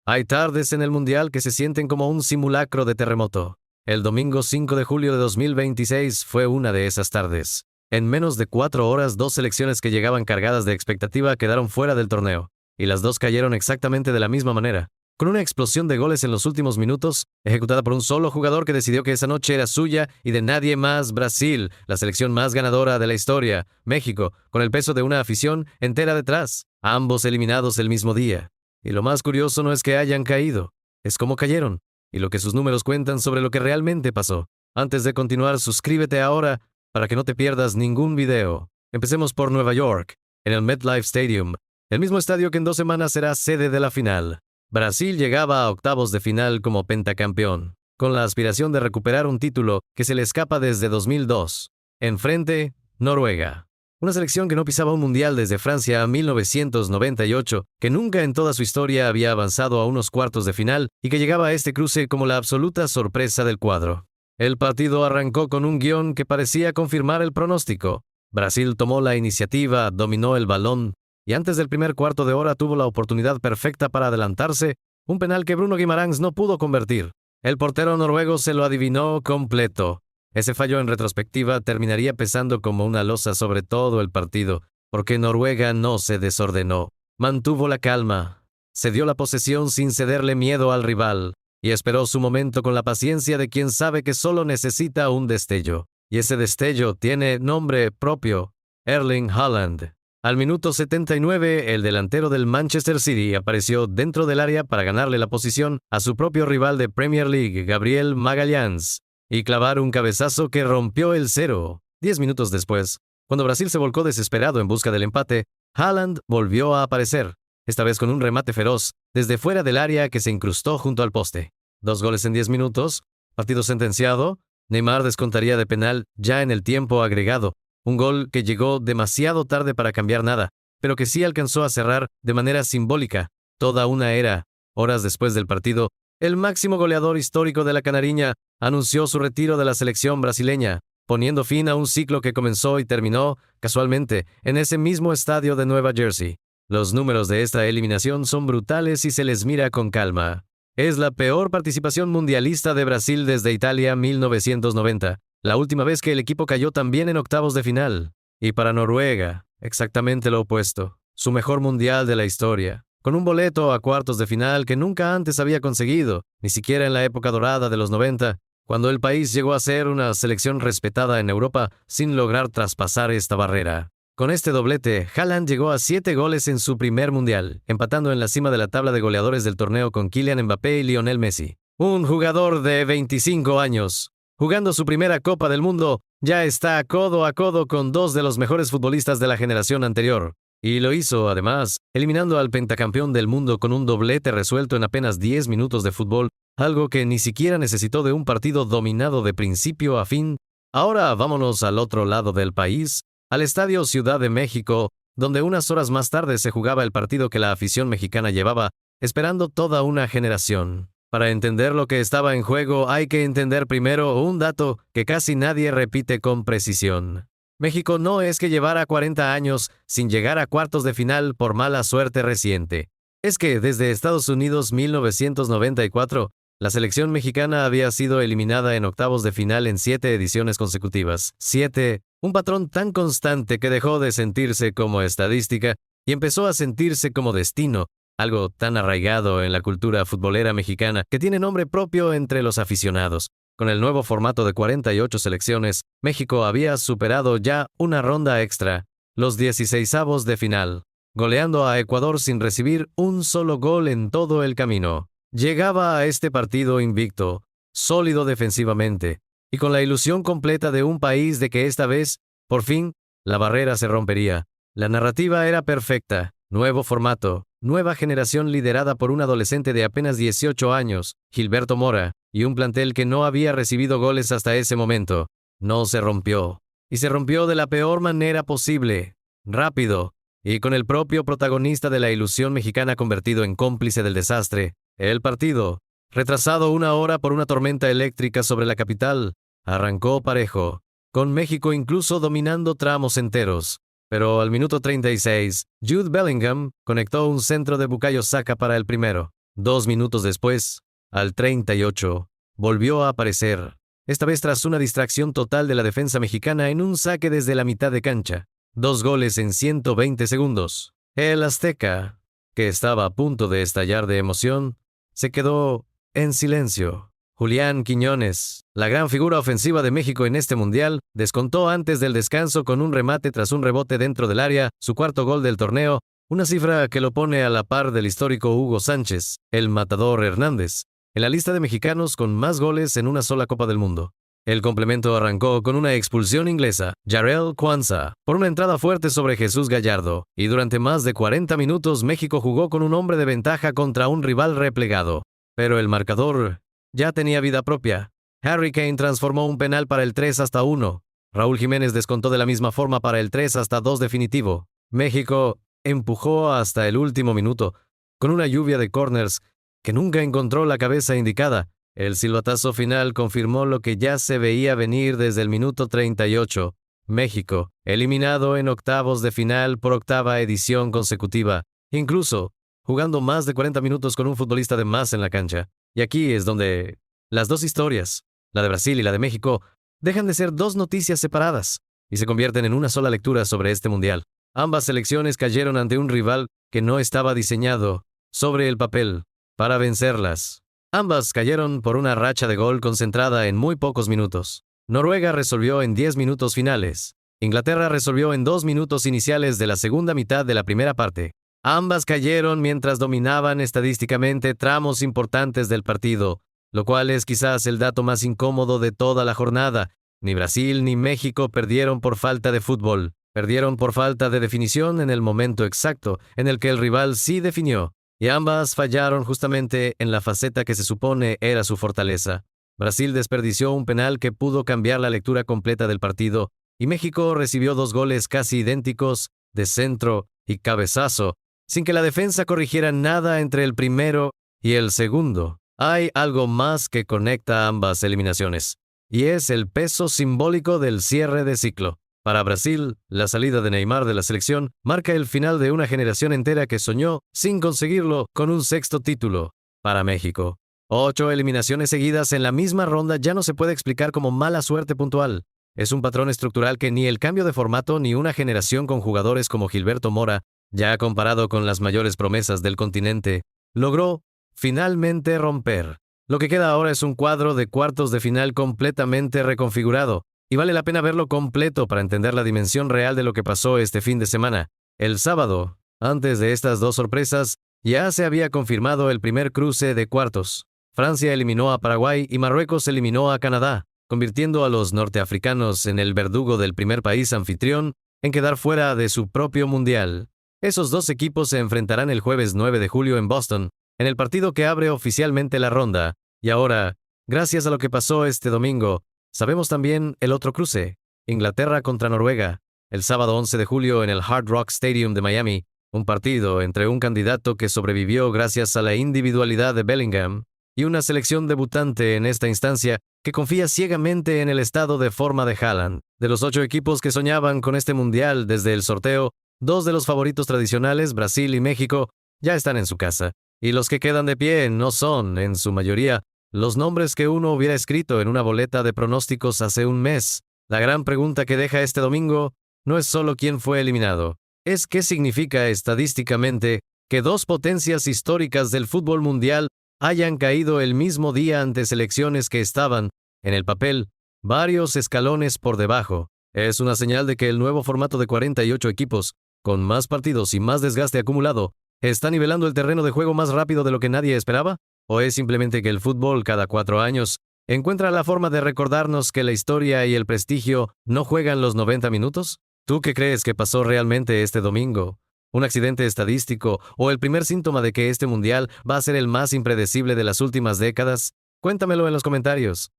Hay tardes en el Mundial que se sienten como un simulacro de terremoto. El domingo 5 de julio de 2026 fue una de esas tardes. En menos de 4 horas, 2 selecciones que llegaban cargadas de expectativa quedaron fuera del torneo, y las dos cayeron exactamente de la misma manera, con una explosión de goles en los últimos minutos, ejecutada por un solo jugador que decidió que esa noche era suya y de nadie más. Brasil, la selección más ganadora de la historia. México, con el peso de una afición entera detrás. Ambos eliminados el mismo día. Y lo más curioso no es que hayan caído, es cómo cayeron, y lo que sus números cuentan sobre lo que realmente pasó. Antes de continuar, suscríbete ahora para que no te pierdas ningún video. Empecemos por Nueva York, en el MetLife Stadium, el mismo estadio que en 2 semanas será sede de la final. Brasil llegaba a octavos de final como pentacampeón, con la aspiración de recuperar un título que se le escapa desde 2002. Enfrente, Noruega. Una selección que no pisaba un mundial desde Francia a 1998, que nunca en toda su historia había avanzado a unos cuartos de final y que llegaba a este cruce como la absoluta sorpresa del cuadro. El partido arrancó con un guión que parecía confirmar el pronóstico. Brasil tomó la iniciativa, dominó el balón, y antes del primer cuarto de hora tuvo la oportunidad perfecta para adelantarse, un penal que Bruno Guimarães no pudo convertir. El portero noruego se lo adivinó completo. Ese fallo en retrospectiva terminaría pesando como una losa sobre todo el partido, porque Noruega no se desordenó, mantuvo la calma, cedió la posesión sin cederle miedo al rival, y esperó su momento con la paciencia de quien sabe que solo necesita un destello. Y ese destello tiene nombre propio: Erling Haaland. Al minuto 79, el delantero del Manchester City apareció dentro del área para ganarle la posición a su propio rival de Premier League, Gabriel Magalhães, y clavar un cabezazo que rompió el cero. 10 minutos después, cuando Brasil se volcó desesperado en busca del empate, Haaland volvió a aparecer, esta vez con un remate feroz, desde fuera del área que se incrustó junto al poste. 2 goles en 10 minutos, partido sentenciado. Neymar descontaría de penal ya en el tiempo agregado, un gol que llegó demasiado tarde para cambiar nada, pero que sí alcanzó a cerrar de manera simbólica toda una era. Horas después del partido, el máximo goleador histórico de la Canariña anunció su retiro de la selección brasileña, poniendo fin a un ciclo que comenzó y terminó, casualmente, en ese mismo estadio de Nueva Jersey. Los números de esta eliminación son brutales y se les mira con calma. Es la peor participación mundialista de Brasil desde Italia 1990, la última vez que el equipo cayó también en octavos de final. Y para Noruega, exactamente lo opuesto, su mejor mundial de la historia, con un boleto a cuartos de final que nunca antes había conseguido, ni siquiera en la época dorada de los 90, cuando el país llegó a ser una selección respetada en Europa sin lograr traspasar esta barrera. Con este doblete, Haaland llegó a 7 goles en su primer mundial, empatando en la cima de la tabla de goleadores del torneo con Kylian Mbappé y Lionel Messi. Un jugador de 25 años, jugando su primera Copa del Mundo, ya está codo a codo con 2 de los mejores futbolistas de la generación anterior. Y lo hizo, además, eliminando al pentacampeón del mundo con un doblete resuelto en apenas 10 minutos de fútbol, algo que ni siquiera necesitó de un partido dominado de principio a fin. Ahora vámonos al otro lado del país, al Estadio Ciudad de México, donde unas horas más tarde se jugaba el partido que la afición mexicana llevaba esperando toda una generación. Para entender lo que estaba en juego hay que entender primero un dato que casi nadie repite con precisión. México no es que llevara 40 años sin llegar a cuartos de final por mala suerte reciente. Es que desde Estados Unidos 1994, la selección mexicana había sido eliminada en octavos de final en 7 ediciones consecutivas. 7, un patrón tan constante que dejó de sentirse como estadística y empezó a sentirse como destino, algo tan arraigado en la cultura futbolera mexicana que tiene nombre propio entre los aficionados. Con el nuevo formato de 48 selecciones, México había superado ya una ronda extra, los 16avos de final, goleando a Ecuador sin recibir un solo gol en todo el camino. Llegaba a este partido invicto, sólido defensivamente, y con la ilusión completa de un país de que esta vez, por fin, la barrera se rompería. La narrativa era perfecta, nuevo formato, nueva generación liderada por un adolescente de apenas 18 años, Gilberto Mora, y un plantel que no había recibido goles hasta ese momento. No se rompió, y se rompió de la peor manera posible, rápido, y con el propio protagonista de la ilusión mexicana convertido en cómplice del desastre. El partido, retrasado 1 hora por una tormenta eléctrica sobre la capital, arrancó parejo, con México incluso dominando tramos enteros. Pero al minuto 36, Jude Bellingham conectó un centro de Bukayo Saka para el primero. 2 minutos después, al 38, volvió a aparecer, esta vez tras una distracción total de la defensa mexicana en un saque desde la mitad de cancha. 2 goles en 120 segundos. El Azteca, que estaba a punto de estallar de emoción, se quedó en silencio. Julián Quiñones, la gran figura ofensiva de México en este mundial, descontó antes del descanso con un remate tras un rebote dentro del área, su cuarto gol del torneo, una cifra que lo pone a la par del histórico Hugo Sánchez, el matador Hernández, en la lista de mexicanos con más goles en una sola Copa del Mundo. El complemento arrancó con una expulsión inglesa, Jarell Quansah, por una entrada fuerte sobre Jesús Gallardo, y durante más de 40 minutos México jugó con un hombre de ventaja contra un rival replegado. Pero el marcador ya tenía vida propia. Harry Kane transformó un penal para el 3-1. Raúl Jiménez descontó de la misma forma para el 3-2 definitivo. México empujó hasta el último minuto, con una lluvia de corners que nunca encontró la cabeza indicada. El silbatazo final confirmó lo que ya se veía venir desde el minuto 38. México, eliminado en octavos de final por octava edición consecutiva, incluso jugando más de 40 minutos con un futbolista de más en la cancha. Y aquí es donde las dos historias, la de Brasil y la de México, dejan de ser dos noticias separadas y se convierten en una sola lectura sobre este mundial. Ambas selecciones cayeron ante un rival que no estaba diseñado, sobre el papel, para vencerlas. Ambas cayeron por una racha de gol concentrada en muy pocos minutos. Noruega resolvió en 10 minutos finales. Inglaterra resolvió en 2 minutos iniciales de la segunda mitad de la primera parte. Ambas cayeron mientras dominaban estadísticamente tramos importantes del partido, lo cual es quizás el dato más incómodo de toda la jornada. Ni Brasil ni México perdieron por falta de fútbol. Perdieron por falta de definición en el momento exacto en el que el rival sí definió. Y ambas fallaron justamente en la faceta que se supone era su fortaleza. Brasil desperdició un penal que pudo cambiar la lectura completa del partido, y México recibió 2 goles casi idénticos, de centro y cabezazo, sin que la defensa corrigiera nada entre el primero y el segundo. Hay algo más que conecta ambas eliminaciones, y es el peso simbólico del cierre de ciclo. Para Brasil, la salida de Neymar de la selección marca el final de una generación entera que soñó, sin conseguirlo, con un 6º título. Para México, 8 eliminaciones seguidas en la misma ronda ya no se puede explicar como mala suerte puntual. Es un patrón estructural que ni el cambio de formato ni una generación con jugadores como Gilberto Mora, ya comparado con las mayores promesas del continente, logró finalmente romper. Lo que queda ahora es un cuadro de cuartos de final completamente reconfigurado. Y vale la pena verlo completo para entender la dimensión real de lo que pasó este fin de semana. El sábado, antes de estas dos sorpresas, ya se había confirmado el primer cruce de cuartos. Francia eliminó a Paraguay y Marruecos eliminó a Canadá, convirtiendo a los norteafricanos en el verdugo del primer país anfitrión en quedar fuera de su propio mundial. Esos dos equipos se enfrentarán el jueves 9 de julio en Boston, en el partido que abre oficialmente la ronda. Y ahora, gracias a lo que pasó este domingo, sabemos también el otro cruce, Inglaterra contra Noruega, el sábado 11 de julio en el Hard Rock Stadium de Miami, un partido entre un candidato que sobrevivió gracias a la individualidad de Bellingham y una selección debutante en esta instancia que confía ciegamente en el estado de forma de Haaland. De los 8 equipos que soñaban con este mundial desde el sorteo, 2 de los favoritos tradicionales, Brasil y México, ya están en su casa, y los que quedan de pie no son, en su mayoría, los nombres que uno hubiera escrito en una boleta de pronósticos hace un mes. La gran pregunta que deja este domingo no es solo quién fue eliminado, es qué significa estadísticamente que 2 potencias históricas del fútbol mundial hayan caído el mismo día ante selecciones que estaban, en el papel, varios escalones por debajo. Es una señal de que el nuevo formato de 48 equipos, con más partidos y más desgaste acumulado, está nivelando el terreno de juego más rápido de lo que nadie esperaba. ¿O es simplemente que el fútbol cada 4 años encuentra la forma de recordarnos que la historia y el prestigio no juegan los 90 minutos? ¿Tú qué crees que pasó realmente este domingo? ¿Un accidente estadístico o el primer síntoma de que este mundial va a ser el más impredecible de las últimas décadas? Cuéntamelo en los comentarios.